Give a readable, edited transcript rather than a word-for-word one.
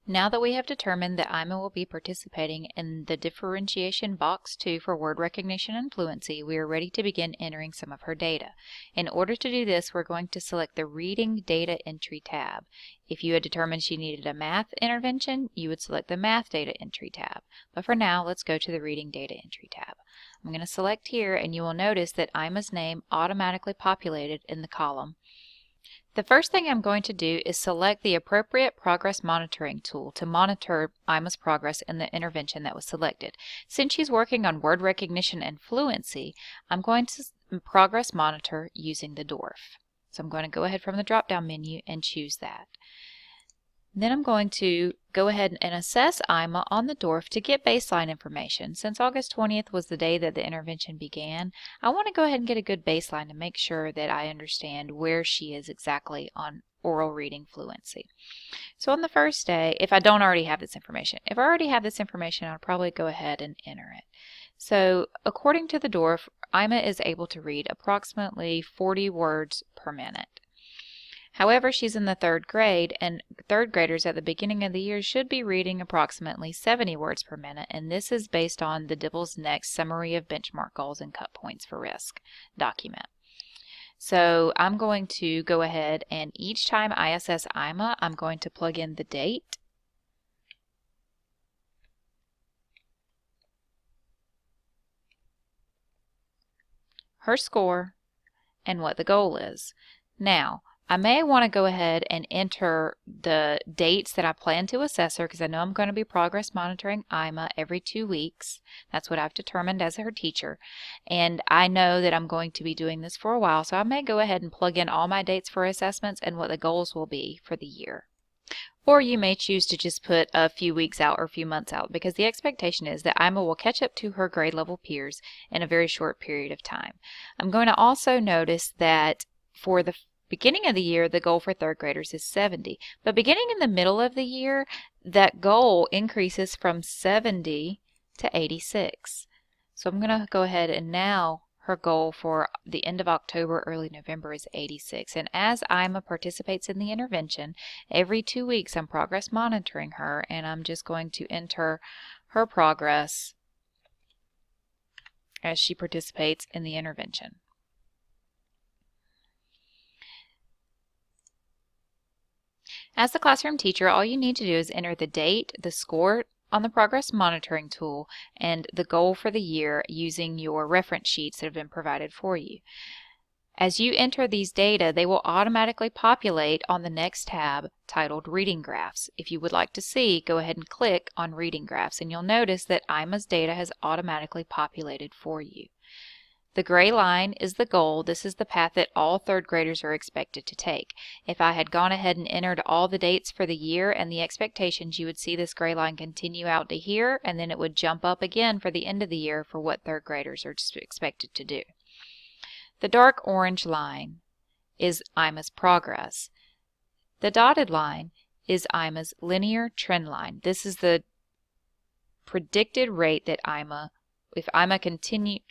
Now that we have determined that Ima will be participating in the differentiation box 2 for word recognition and fluency, we are ready to begin entering some of her data. In order to do this, we're going to select the Reading Data Entry tab. If you had determined she needed a math intervention, you would select the Math Data Entry tab. But for now, let's go to the Reading Data Entry tab. I'm going to select here, and you will notice that Ima's name automatically populated in the column. The first thing I'm going to do is select the appropriate progress monitoring tool to monitor Ima's progress in the intervention that was selected. Since she's working on word recognition and fluency, I'm going to progress monitor using the dwarf. So I'm going to go ahead from the drop-down menu and choose that. Then I'm going to go ahead and assess Ima on the dwarf to get baseline information. Since August 20th was the day that the intervention began, I want to go ahead and get a good baseline to make sure that I understand where she is exactly on oral reading fluency. So on the first day, if I don't already have this information, if I already have this information, I'll probably go ahead and enter it. So according to the dwarf, Ima is able to read approximately 40 words per minute. However, she's in the 3rd grade, and 3rd graders at the beginning of the year should be reading approximately 70 words per minute, and this is based on the Dibble's Next Summary of Benchmark Goals and Cut Points for Risk document. So I'm going to go ahead, and each time I assess Ima, I'm going to plug in the date, her score, and what the goal is. Now, I may want to go ahead and enter the dates that I plan to assess her because I know I'm going to be progress monitoring Ima every 2 weeks. That's what I've determined as her teacher. And I know that I'm going to be doing this for a while, so I may go ahead and plug in all my dates for assessments and what the goals will be for the year. Or you may choose to just put a few weeks out or a few months out because the expectation is that Ima will catch up to her grade level peers in a very short period of time. I'm going to also notice that for the beginning of the year, the goal for 3rd graders is 70. But beginning in the middle of the year, that goal increases from 70 to 86. So I'm going to go ahead and now her goal for the end of October, early November is 86. And as Ima participates in the intervention, every 2 weeks I'm progress monitoring her, and I'm just going to enter her progress as she participates in the intervention. As the classroom teacher, all you need to do is enter the date, the score on the progress monitoring tool, and the goal for the year using your reference sheets that have been provided for you. As you enter these data, they will automatically populate on the next tab titled Reading Graphs. If you would like to see, go ahead and click on Reading Graphs, and you'll notice that Ima's data has automatically populated for you. The gray line is the goal. This is the path that all 3rd graders are expected to take. If I had gone ahead and entered all the dates for the year and the expectations, you would see this gray line continue out to here, and then it would jump up again for the end of the year for what 3rd graders are expected to do. The dark orange line is Ima's progress. The dotted line is Ima's linear trend line. This is the predicted rate that if Ima continued